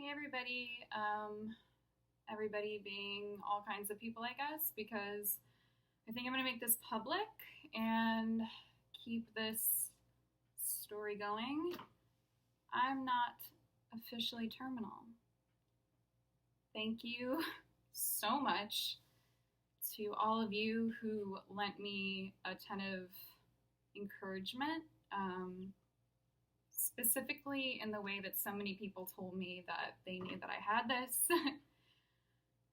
Hey everybody, everybody being all kinds of people, I guess, because I think I'm going to make this public and keep this story going. I'm not officially terminal. Thank you so much to all of you who lent me a ton of encouragement, specifically in the way that so many people told me that they knew that I had this,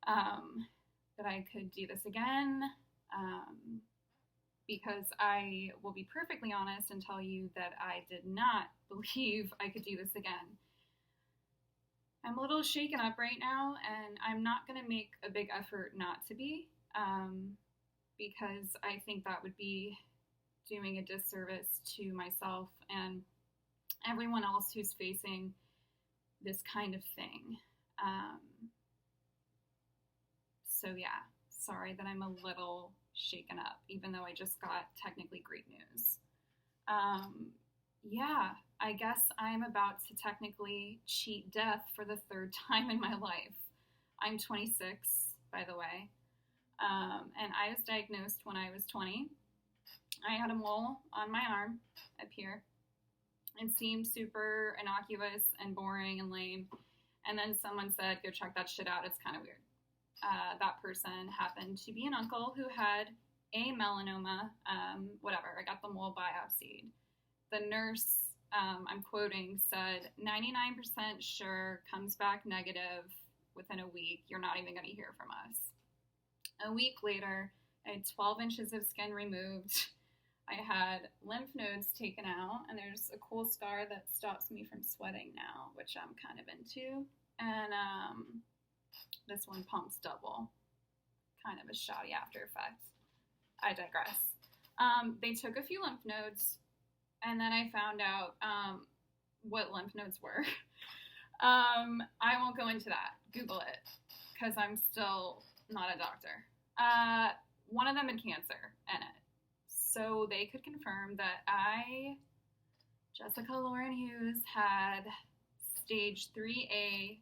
um, that I could do this again, um, because I will be perfectly honest and tell you that I did not believe I could do this again. I'm a little shaken up right now, and I'm not going to make a big effort not to be, because I think that would be doing a disservice to myself and everyone else who's facing this kind of thing. Um, so, yeah, sorry that I'm a little shaken up, even though I just got technically great news. Yeah, I guess I'm about to technically cheat death for the third time in my life. I'm 26, by the way, and I was diagnosed when I was 20. I had a mole on my arm up here. It seemed super innocuous and boring and lame. And then someone said, go check that shit out. It's kind of weird. That person happened to be an uncle who had a melanoma. Whatever. I got the mole biopsied. The nurse, I'm quoting, said 99% sure, comes back negative within a week. You're not even going to hear from us. A week later, I had 12 inches of skin removed. I had lymph nodes taken out, and there's a cool scar that stops me from sweating now, which I'm kind of into. And this one pumps double. Kind of a shoddy after effect. I digress. They took a few lymph nodes, and then I found out what lymph nodes were. I won't go into that. Google it, because I'm still not a doctor. One of them had cancer in it. So they could confirm that I, Jessica Lauren Hughes, had stage 3A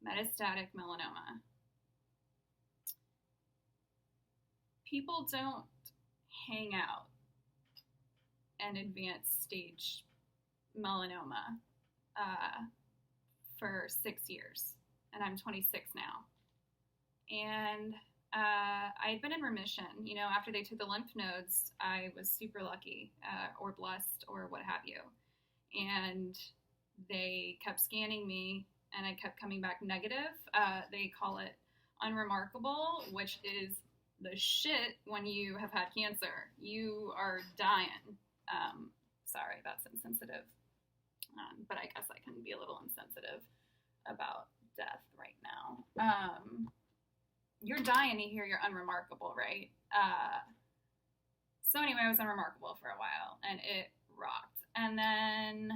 metastatic melanoma. People don't hang out an advanced stage melanoma for 6 years, and I'm 26 now. And I had been in remission. You know, after they took the lymph nodes, I was super lucky or blessed or what have you. And they kept scanning me, and I kept coming back negative. They call it unremarkable, which is the shit when you have had cancer. You are dying. Sorry, that's insensitive. But I guess I can be a little insensitive about death right now. You're dying to hear you're unremarkable, right? So anyway, I was unremarkable for a while, and it rocked. And then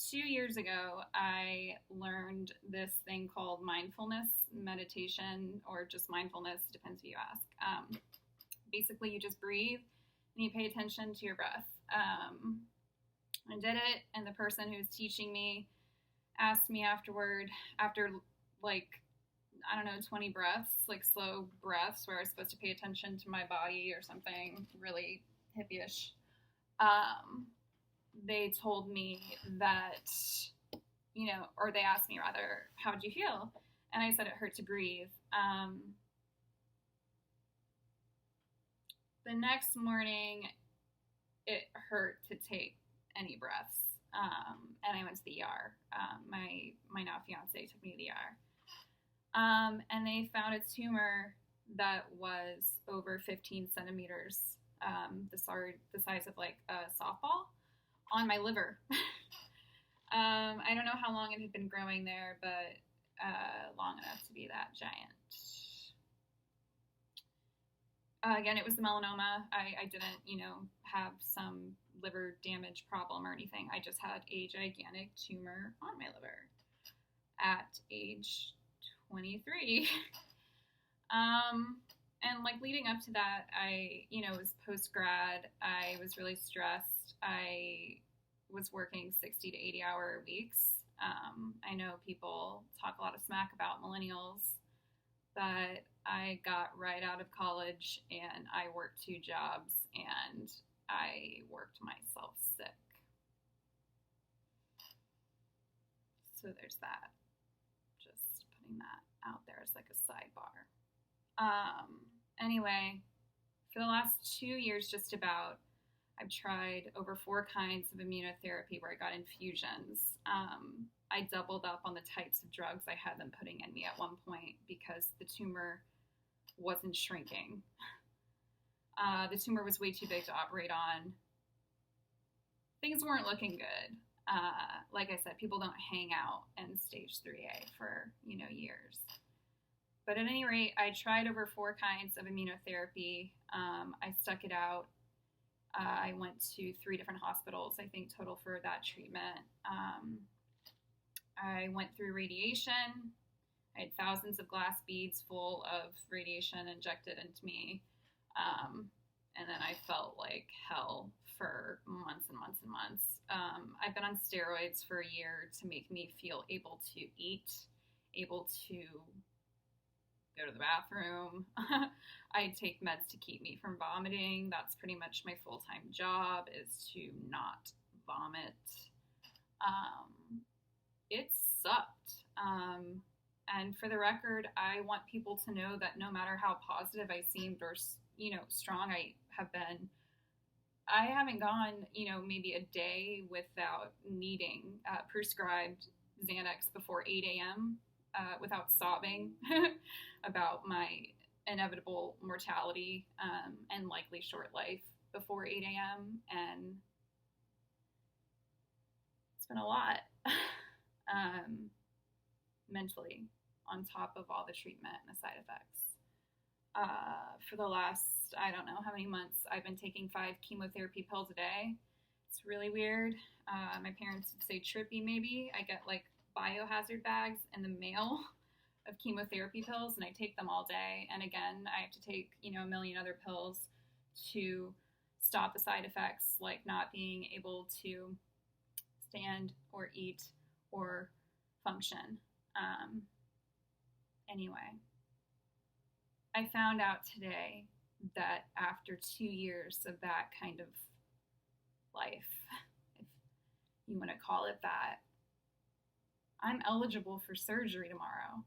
2 years ago, I learned this thing called mindfulness meditation, or just mindfulness, depends who you ask. Basically, you just breathe, and you pay attention to your breath. I did it, and the person who was teaching me asked me afterward, after like, I don't know, 20 breaths, like slow breaths where I was supposed to pay attention to my body or something really hippie-ish. They told me that, you know, or they asked me rather, how'd you feel? And I said it hurt to breathe. The next morning, it hurt to take any breaths. And I went to the ER. My now fiance took me to the ER. And they found a tumor that was over 15 centimeters, the size of like a softball, on my liver. I don't know how long it had been growing there, but long enough to be that giant. Again, it was the melanoma. I didn't, you know, have some liver damage problem or anything. I just had a gigantic tumor on my liver at age 23. And like leading up to that, I, you know, was post-grad. I was really stressed. I was working 60 to 80 hour weeks. I know people talk a lot of smack about millennials, but I got right out of college and I worked 2 jobs and I worked myself sick. So there's that. Just putting that out there as like a sidebar. Anyway, for the last 2 years, just about, I've tried over 4 kinds of immunotherapy where I got infusions. I doubled up on the types of drugs I had them putting in me at one point because the tumor wasn't shrinking. The tumor was way too big to operate on. Things weren't looking good. Like I said, people don't hang out in stage 3A for, years. But at any rate, I tried over 4 kinds of immunotherapy. I stuck it out. I went to 3 different hospitals, I think, total for that treatment. I went through radiation. I had thousands of glass beads full of radiation injected into me. And then I felt like hell for months and months and months. I've been on steroids for a year to make me feel able to eat, able to go to the bathroom. I take meds to keep me from vomiting. That's pretty much my full-time job, is to not vomit. It sucked. And for the record, I want people to know that no matter how positive I seemed or, strong I have been, I haven't gone, maybe a day without needing prescribed Xanax before 8 a.m. Without sobbing about my inevitable mortality and likely short life before 8 a.m. And it's been a lot mentally, on top of all the treatment and the side effects. For the last, I don't know how many months, I've been taking 5 chemotherapy pills a day. It's really weird. My parents would say trippy maybe. I get like biohazard bags in the mail of chemotherapy pills, and I take them all day. And again, I have to take, a million other pills to stop the side effects, like not being able to stand or eat or function. Anyway, I found out today that after 2 years of that kind of life, if you want to call it that, I'm eligible for surgery tomorrow.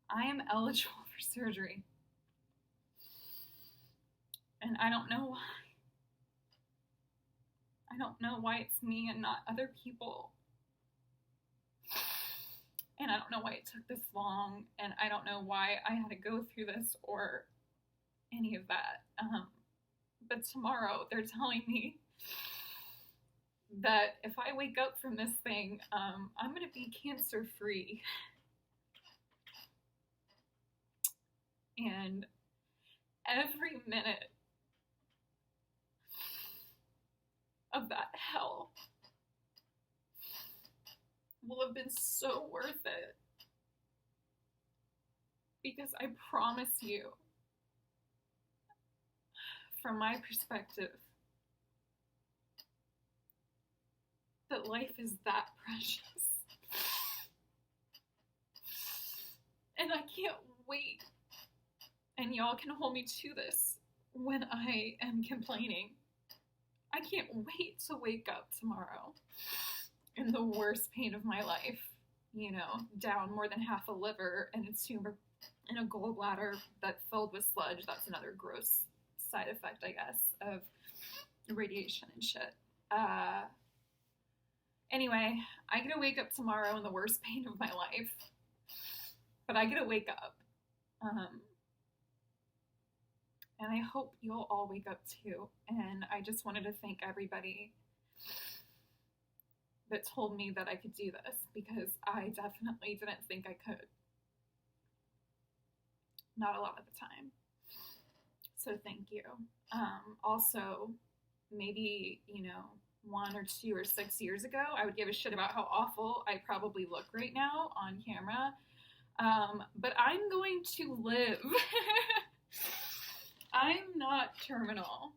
I am eligible for surgery. And I don't know why. I don't know why it's me and not other people. And I don't know why it took this long. And I don't know why I had to go through this or any of that. But tomorrow they're telling me that if I wake up from this thing, I'm going to be cancer-free. And every minute of that hell will have been so worth it. Because I promise you, from my perspective, that life is that precious. And I can't wait. And y'all can hold me to this when I am complaining. I can't wait to wake up tomorrow in the worst pain of my life, down more than half a liver and a tumor in a gallbladder that's filled with sludge. That's another gross side effect, I guess, of radiation and shit. Anyway, I get to wake up tomorrow in the worst pain of my life, but I get to wake up. And I hope you'll all wake up too. And I just wanted to thank everybody that told me that I could do this, because I definitely didn't think I could. Not a lot of the time. So thank you. Also, maybe, 1 or 2 or 6 years ago, I would give a shit about how awful I probably look right now on camera. But I'm going to live. I'm not terminal.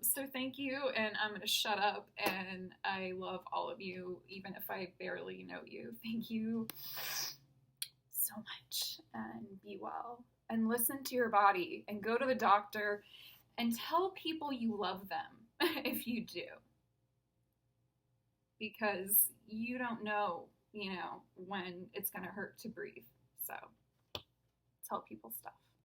So thank you, and I'm going to shut up, and I love all of you, even if I barely know you. Thank you so much, and be well. And listen to your body, and go to the doctor, and tell people you love them if you do, because you don't know, when it's going to hurt to breathe. So tell people stuff.